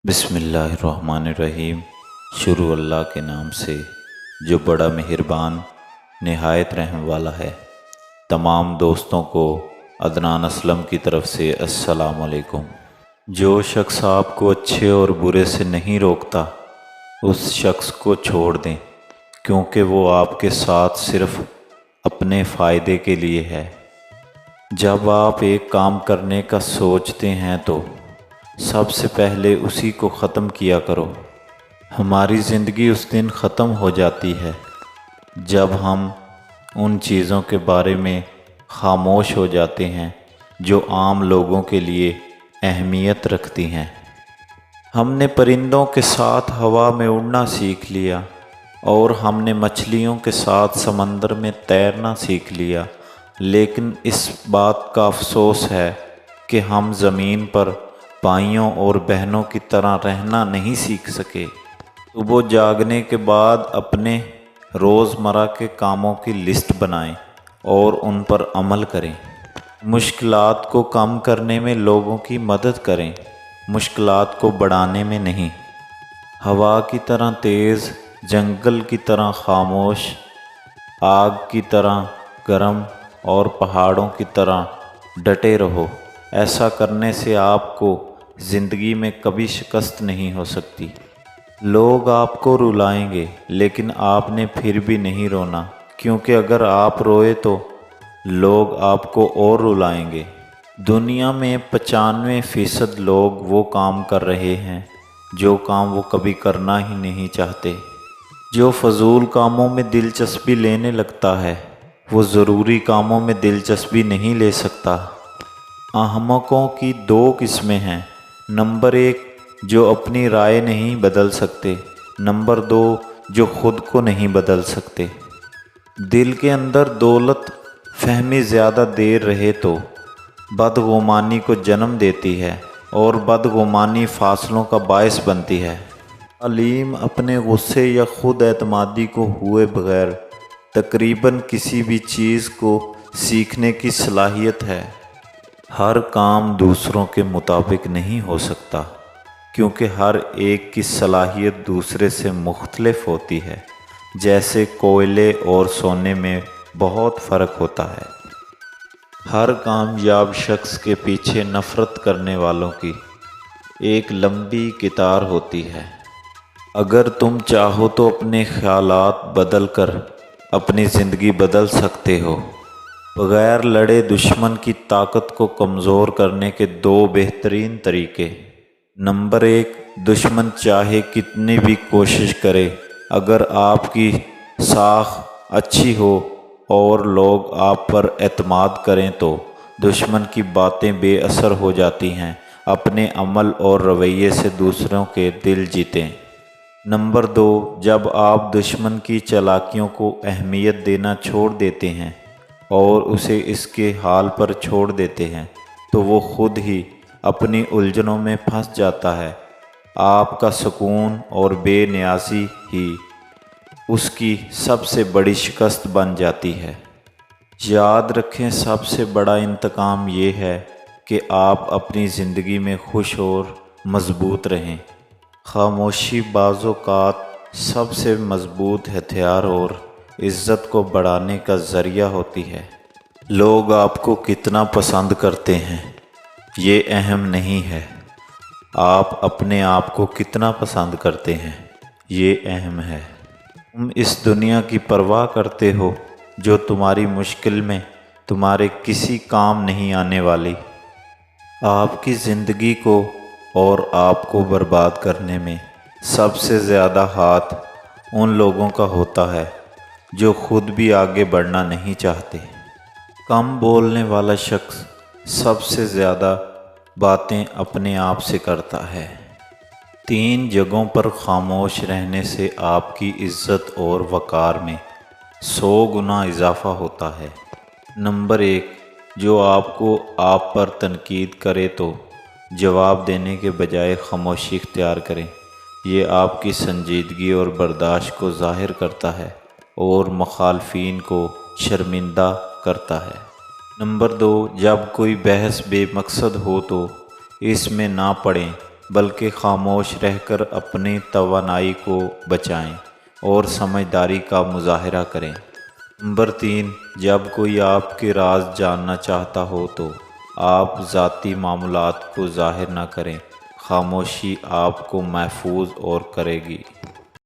بسم اللہ الرحمن الرحیم۔ شروع اللہ کے نام سے جو بڑا مہربان نہایت رحم والا ہے۔ تمام دوستوں کو عدنان اسلم کی طرف سے السلام علیکم۔ جو شخص آپ کو اچھے اور برے سے نہیں روکتا اس شخص کو چھوڑ دیں، کیونکہ وہ آپ کے ساتھ صرف اپنے فائدے کے لیے ہے۔ جب آپ ایک کام کرنے کا سوچتے ہیں تو سب سے پہلے اسی کو ختم کیا کرو۔ ہماری زندگی اس دن ختم ہو جاتی ہے جب ہم ان چیزوں کے بارے میں خاموش ہو جاتے ہیں جو عام لوگوں کے لیے اہمیت رکھتی ہیں۔ ہم نے پرندوں کے ساتھ ہوا میں اڑنا سیکھ لیا اور ہم نے مچھلیوں کے ساتھ سمندر میں تیرنا سیکھ لیا، لیکن اس بات کا افسوس ہے کہ ہم زمین پر بھائیوں اور بہنوں کی طرح رہنا نہیں سیکھ سکے۔ صبح جاگنے کے بعد اپنے روزمرہ کے کاموں کی لسٹ بنائیں اور ان پر عمل کریں۔ مشکلات کو کم کرنے میں لوگوں کی مدد کریں، مشکلات کو بڑھانے میں نہیں۔ ہوا کی طرح تیز، جنگل کی طرح خاموش، آگ کی طرح گرم اور پہاڑوں کی طرح ڈٹے رہو۔ ایسا کرنے سے آپ کو زندگی میں کبھی شکست نہیں ہو سکتی۔ لوگ آپ کو رلائیں گے لیکن آپ نے پھر بھی نہیں رونا، کیونکہ اگر آپ روئے تو لوگ آپ کو اور رلائیں گے۔ دنیا میں 95% لوگ وہ کام کر رہے ہیں جو کام وہ کبھی کرنا ہی نہیں چاہتے۔ جو فضول کاموں میں دلچسپی لینے لگتا ہے وہ ضروری کاموں میں دلچسپی نہیں لے سکتا۔ احمقوں کی 2 قسمیں ہیں۔ نمبر 1 جو اپنی رائے نہیں بدل سکتے، نمبر 2 جو خود کو نہیں بدل سکتے۔ دل کے اندر دولت فہمی زیادہ دیر رہے تو بدگمانی کو جنم دیتی ہے اور بدگمانی فاصلوں کا باعث بنتی ہے۔ تعلیم اپنے غصے یا خود اعتمادی کو ہوئے بغیر تقریباً کسی بھی چیز کو سیکھنے کی صلاحیت ہے۔ ہر کام دوسروں کے مطابق نہیں ہو سکتا، کیونکہ ہر ایک کی صلاحیت دوسرے سے مختلف ہوتی ہے۔ جیسے کوئلے اور سونے میں بہت فرق ہوتا ہے۔ ہر کامیاب شخص کے پیچھے نفرت کرنے والوں کی ایک لمبی قطار ہوتی ہے۔ اگر تم چاہو تو اپنے خیالات بدل کر اپنی زندگی بدل سکتے ہو۔ بغیر لڑے دشمن کی طاقت کو کمزور کرنے کے 2 بہترین طریقے۔ نمبر 1 دشمن چاہے کتنی بھی کوشش کرے، اگر آپ کی ساکھ اچھی ہو اور لوگ آپ پر اعتماد کریں تو دشمن کی باتیں بے اثر ہو جاتی ہیں۔ اپنے عمل اور رویے سے دوسروں کے دل جیتیں۔ نمبر 2 جب آپ دشمن کی چالاکیوں کو اہمیت دینا چھوڑ دیتے ہیں اور اسے اس کے حال پر چھوڑ دیتے ہیں تو وہ خود ہی اپنی الجھنوں میں پھنس جاتا ہے۔ آپ کا سکون اور بے نیازی ہی اس کی سب سے بڑی شکست بن جاتی ہے۔ یاد رکھیں، سب سے بڑا انتقام یہ ہے کہ آپ اپنی زندگی میں خوش اور مضبوط رہیں۔ خاموشی بعض اوقات سب سے مضبوط ہتھیار اور عزت کو بڑھانے کا ذریعہ ہوتی ہے۔ لوگ آپ کو کتنا پسند کرتے ہیں یہ اہم نہیں ہے، آپ اپنے آپ کو کتنا پسند کرتے ہیں یہ اہم ہے۔ تم اس دنیا کی پرواہ کرتے ہو جو تمہاری مشکل میں تمہارے کسی کام نہیں آنے والی۔ آپ کی زندگی کو اور آپ کو برباد کرنے میں سب سے زیادہ ہاتھ ان لوگوں کا ہوتا ہے جو خود بھی آگے بڑھنا نہیں چاہتے۔ کم بولنے والا شخص سب سے زیادہ باتیں اپنے آپ سے کرتا ہے۔ 3 جگہوں پر خاموش رہنے سے آپ کی عزت اور وقار میں 100 گنا اضافہ ہوتا ہے۔ نمبر 1 جو آپ کو آپ پر تنقید کرے تو جواب دینے کے بجائے خاموشی اختیار کریں۔ یہ آپ کی سنجیدگی اور برداشت کو ظاہر کرتا ہے اور مخالفین کو شرمندہ کرتا ہے۔ نمبر 2 جب کوئی بحث بے مقصد ہو تو اس میں نہ پڑیں بلکہ خاموش رہ کر اپنی توانائی کو بچائیں اور سمجھداری کا مظاہرہ کریں۔ نمبر 3، جب کوئی آپ کے راز جاننا چاہتا ہو تو آپ ذاتی معاملات کو ظاہر نہ کریں، خاموشی آپ کو محفوظ اور کرے گی۔